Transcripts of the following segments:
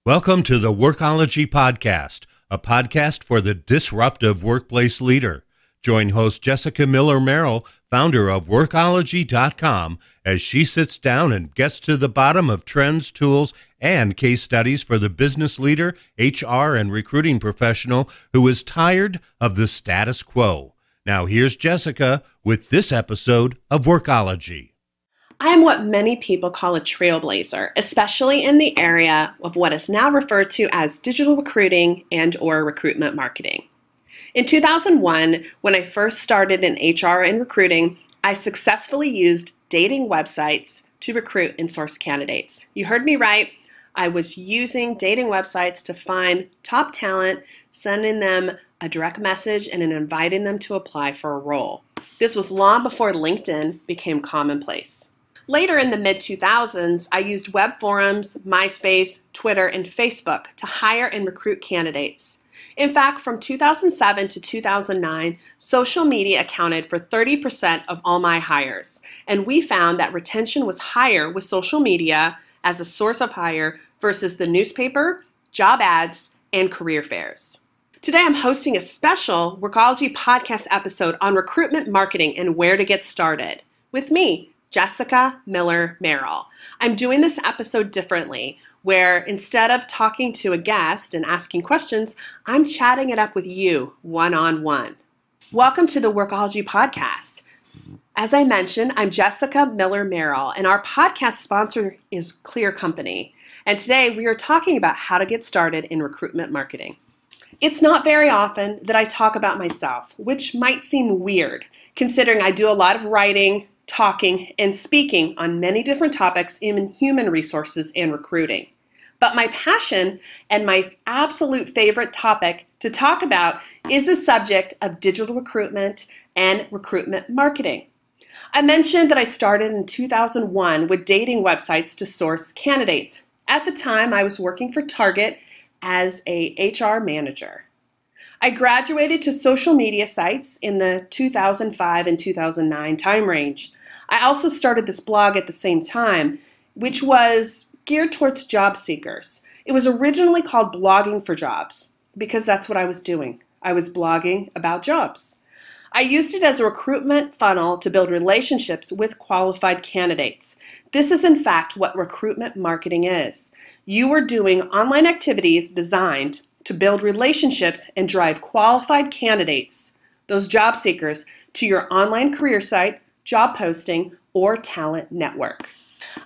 Welcome to the Workology Podcast, a podcast for the disruptive workplace leader. Join host Jessica Miller-Merrill, founder of Workology.com, as she sits down and gets to the bottom of trends, tools, and case studies for the business leader, HR, and recruiting professional who is tired of the status quo. Now here's Jessica with this episode of Workology. I am what many people call a trailblazer, especially in the area of what is now referred to as digital recruiting and/or recruitment marketing. In 2001, when I first started in HR and recruiting, I successfully used dating websites to recruit and source candidates. You heard me right. I was using dating websites to find top talent, sending them a direct message and then inviting them to apply for a role. This was long before LinkedIn became commonplace. Later in the mid-2000s, I used web forums, MySpace, Twitter, and Facebook to hire and recruit candidates. In fact, from 2007 to 2009, social media accounted for 30% of all my hires, and we found that retention was higher with social media as a source of hire versus the newspaper, job ads, and career fairs. Today, I'm hosting a special Workology podcast episode on recruitment marketing and where to get started with me, Jessica Miller-Merrill. I'm doing this episode differently, where instead of talking to a guest and asking questions, I'm chatting it up with you one-on-one. Welcome to the Workology Podcast. As I mentioned, I'm Jessica Miller-Merrill, and our podcast sponsor is Clear Company. And today we are talking about how to get started in recruitment marketing. It's not very often that I talk about myself, which might seem weird, considering I do a lot of writing, talking, and speaking on many different topics in human resources and recruiting. But my passion and my absolute favorite topic to talk about is the subject of digital recruitment and recruitment marketing. I mentioned that I started in 2001 with dating websites to source candidates. At the time, I was working for Target as a HR manager. I graduated to social media sites in the 2005 and 2009 time range. I also started this blog at the same time, which was geared towards job seekers. It was originally called Blogging for Jobs because that's what I was doing. I was blogging about jobs. I used it as a recruitment funnel to build relationships with qualified candidates. This is in fact what recruitment marketing is. You are doing online activities designed to build relationships and drive qualified candidates, those job seekers, to your online career site, job posting, or talent network.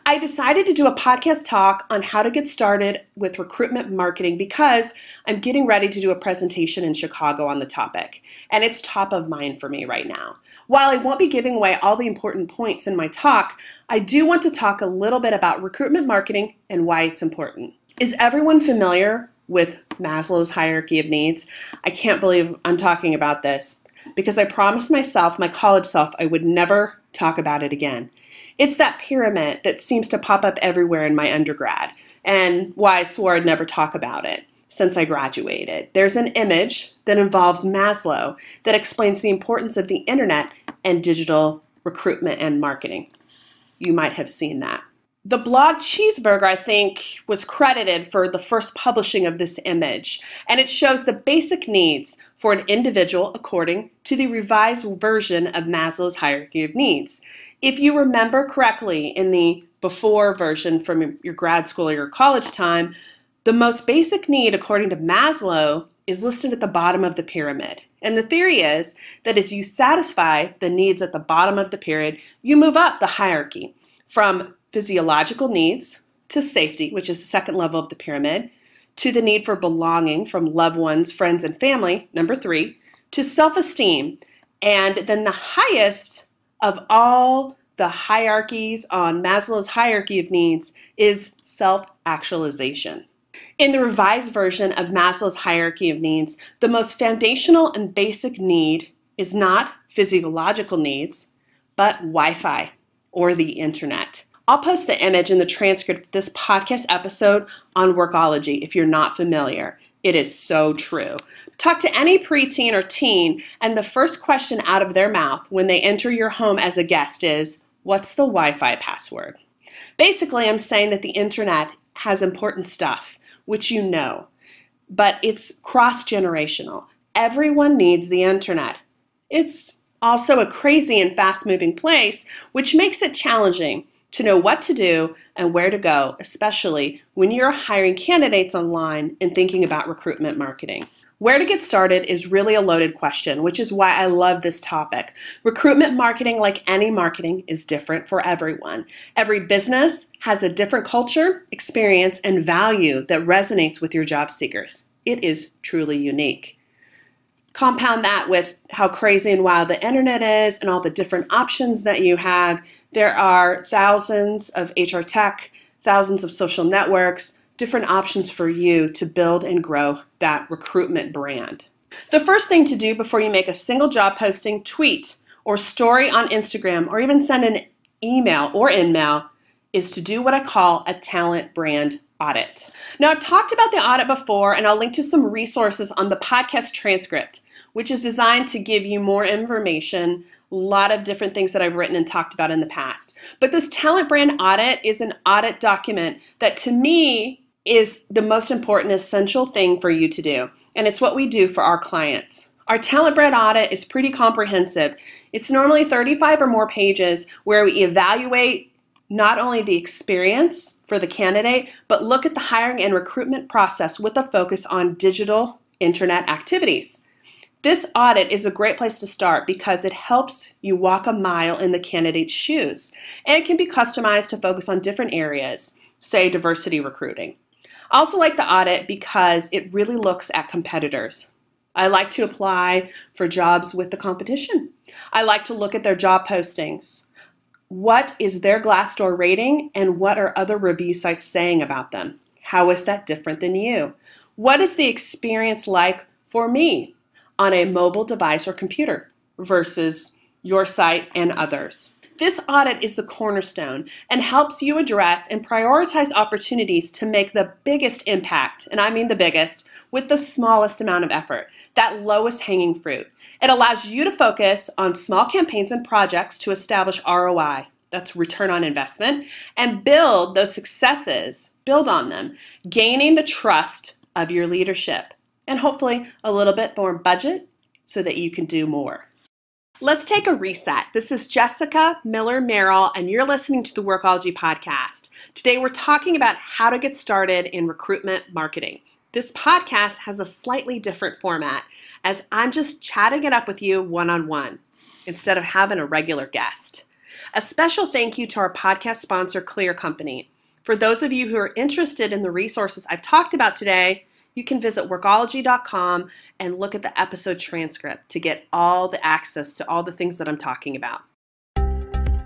I decided to do a podcast talk on how to get started with recruitment marketing because I'm getting ready to do a presentation in Chicago on the topic, and it's top of mind for me right now. While I won't be giving away all the important points in my talk, I do want to talk a little bit about recruitment marketing and why it's important. Is everyone familiar with Maslow's hierarchy of needs? I can't believe I'm talking about this because I promised myself, my college self, I would never talk about it again. It's that pyramid that seems to pop up everywhere in my undergrad, and why I swore I'd never talk about it since I graduated. There's an image that involves Maslow that explains the importance of the internet and digital recruitment and marketing. You might have seen that. The blog Cheeseburger, I think, was credited for the first publishing of this image, and it shows the basic needs for an individual according to the revised version of Maslow's hierarchy of needs. If you remember correctly in the before version from your grad school or your college time, the most basic need according to Maslow is listed at the bottom of the pyramid. And the theory is that as you satisfy the needs at the bottom of the pyramid, you move up the hierarchy from physiological needs to safety, which is the second level of the pyramid, to the need for belonging from loved ones, friends, and family, number 3, to self-esteem. And then the highest of all the hierarchies on Maslow's hierarchy of needs is self-actualization. In the revised version of Maslow's hierarchy of needs, the most foundational and basic need is not physiological needs, but Wi-Fi or the internet. I'll post the image in the transcript of this podcast episode on Workology if you're not familiar. It is so true. Talk to any preteen or teen, and the first question out of their mouth when they enter your home as a guest is, "What's the Wi-Fi password?" Basically, I'm saying that the internet has important stuff. which you know, but it's cross-generational. Everyone needs the internet. It's also a crazy and fast-moving place, which makes it challenging to know what to do and where to go, especially when you're hiring candidates online and thinking about recruitment marketing. Where to get started is really a loaded question, which is why I love this topic. Recruitment marketing, like any marketing, is different for everyone. Every business has a different culture, experience, and value that resonates with your job seekers. It is truly unique. Compound that with how crazy and wild the internet is and all the different options that you have. There are thousands of HR tech, thousands of social networks, different options for you to build and grow that recruitment brand. The first thing to do before you make a single job posting, tweet, or story on Instagram, or even send an email or in-mail, is to do what I call a talent brand audit. Now, I've talked about the audit before, and I'll link to some resources on the podcast transcript, which is designed to give you more information, a lot of different things that I've written and talked about in the past. But this talent brand audit is an audit document that, to me, is the most important essential thing for you to do. And it's what we do for our clients. Our talent brand audit is pretty comprehensive. It's normally 35 or more pages where we evaluate not only the experience for the candidate, but look at the hiring and recruitment process with a focus on digital internet activities. This audit is a great place to start because it helps you walk a mile in the candidate's shoes, and it can be customized to focus on different areas, say diversity recruiting. I also like the audit because it really looks at competitors. I like to apply for jobs with the competition. I like to look at their job postings. What is their Glassdoor rating, and what are other review sites saying about them? How is that different than you? What is the experience like for me on a mobile device or computer versus your site and others? This audit is the cornerstone and helps you address and prioritize opportunities to make the biggest impact, and I mean the biggest, with the smallest amount of effort, that lowest hanging fruit. It allows you to focus on small campaigns and projects to establish ROI, that's return on investment, and build those successes, build on them, gaining the trust of your leadership, and hopefully a little bit more budget so that you can do more. Let's take a reset. This is Jessica Miller Merrill, and you're listening to the Workology podcast. Today we're talking about how to get started in recruitment marketing. This podcast has a slightly different format, as I'm just chatting it up with you one-on-one instead of having a regular guest. A special thank you to our podcast sponsor, Clear Company. For those of you who are interested in the resources I've talked about today, you can visit workology.com and look at the episode transcript to get all the access to all the things that I'm talking about.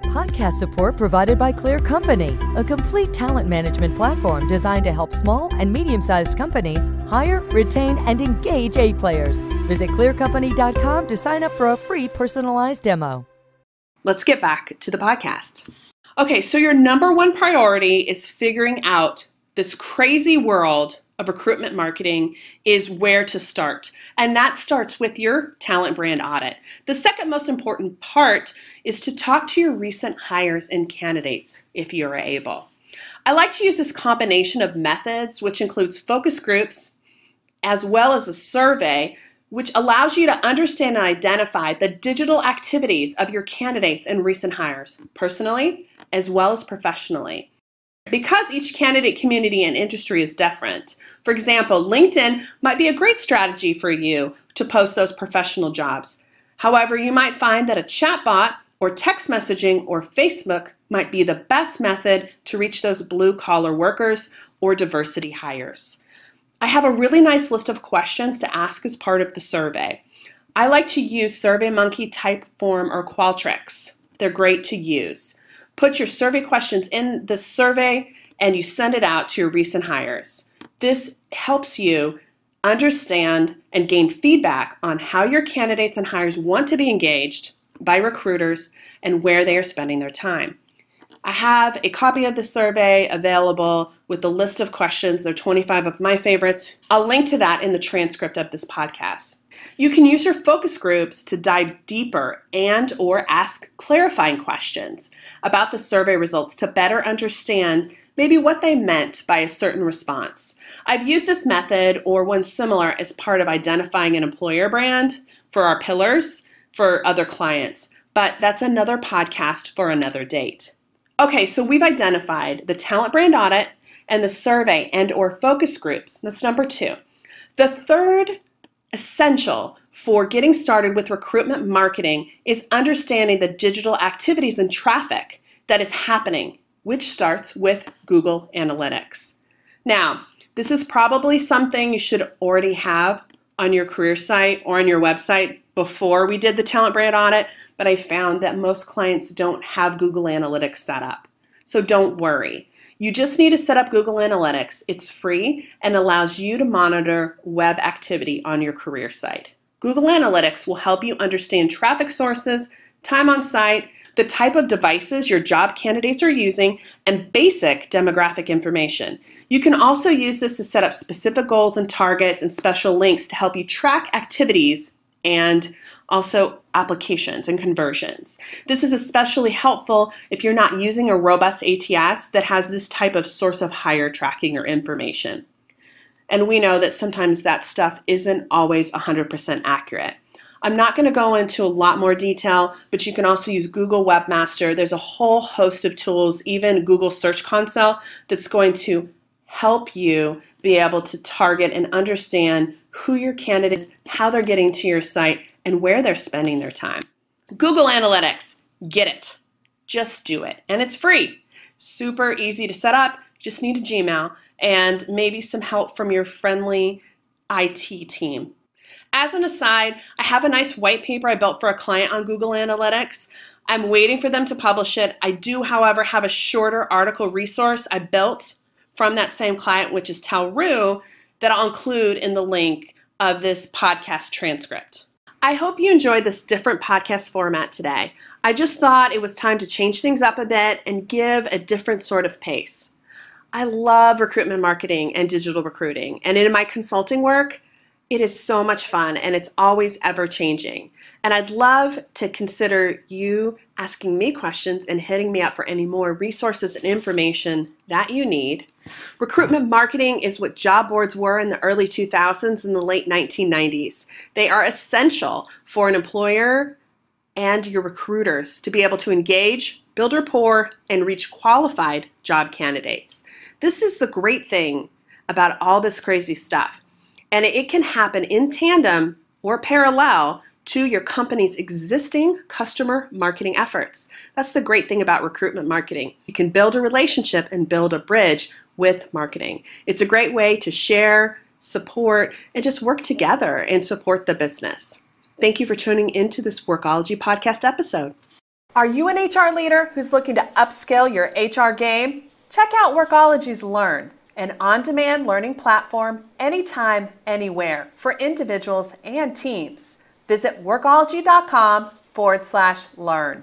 Podcast support provided by Clear Company, a complete talent management platform designed to help small and medium-sized companies hire, retain, and engage A players. Visit clearcompany.com to sign up for a free personalized demo. Let's get back to the podcast. Okay, so your number one priority is figuring out this crazy world of recruitment marketing is where to start. And that starts with your talent brand audit. The second most important part is to talk to your recent hires and candidates if you're able. I like to use this combination of methods, which includes focus groups, as well as a survey, which allows you to understand and identify the digital activities of your candidates and recent hires, personally as well as professionally. Because each candidate community and industry is different. For example, LinkedIn might be a great strategy for you to post those professional jobs. However, you might find that a chatbot or text messaging or Facebook might be the best method to reach those blue-collar workers or diversity hires. I have a really nice list of questions to ask as part of the survey. I like to use SurveyMonkey, Typeform, or Qualtrics. They're great to use. Put your survey questions in the survey and you send it out to your recent hires. This helps you understand and gain feedback on how your candidates and hires want to be engaged by recruiters and where they are spending their time. I have a copy of the survey available with the list of questions. There are 25 of my favorites. I'll link to that in the transcript of this podcast. You can use your focus groups to dive deeper and or ask clarifying questions about the survey results to better understand maybe what they meant by a certain response. I've used this method or one similar as part of identifying an employer brand for our pillars for other clients, but that's another podcast for another date. Okay, so we've identified the talent brand audit and the survey and or focus groups. That's number 2. The third essential for getting started with recruitment marketing is understanding the digital activities and traffic that is happening, which starts with Google Analytics. Now, this is probably something you should already have on your career site or on your website before we did the talent brand audit, but I found that most clients don't have Google Analytics set up. So don't worry. You just need to set up Google Analytics. It's free and allows you to monitor web activity on your career site. Google Analytics will help you understand traffic sources, time on site, the type of devices your job candidates are using, and basic demographic information. You can also use this to set up specific goals and targets and special links to help you track activities and also applications and conversions. This is especially helpful if you're not using a robust ATS that has this type of source of hire tracking or information. And we know that sometimes that stuff isn't always 100% accurate. I'm not going to go into a lot more detail, but you can also use Google Webmaster. There's a whole host of tools, even Google Search Console, that's going to help you be able to target and understand who your candidate is, how they're getting to your site, and where they're spending their time. Google Analytics, get it. Just do it. And it's free. Super easy to set up. Just need a Gmail and maybe some help from your friendly IT team. As an aside, I have a nice white paper I built for a client on Google Analytics. I'm waiting for them to publish it. I do, however, have a shorter article resource I built from that same client, which is Talru, that I'll include in the link of this podcast transcript. I hope you enjoyed this different podcast format today. I just thought it was time to change things up a bit and give a different sort of pace. I love recruitment marketing and digital recruiting, and in my consulting work, it is so much fun and it's always ever changing. And I'd love to consider you asking me questions and hitting me up for any more resources and information that you need. Recruitment marketing is what job boards were in the early 2000s and the late 1990s. They are essential for an employer and your recruiters to be able to engage, build rapport, and reach qualified job candidates. This is the great thing about all this crazy stuff. And it can happen in tandem or parallel to your company's existing customer marketing efforts. That's the great thing about recruitment marketing. You can build a relationship and build a bridge with marketing. It's a great way to share, support, and just work together and support the business. Thank you for tuning into this Workology podcast episode. Are you an HR leader who's looking to upskill your HR game? Check out Workology's Learn, an on-demand learning platform anytime, anywhere for individuals and teams. Visit workology.com/learn.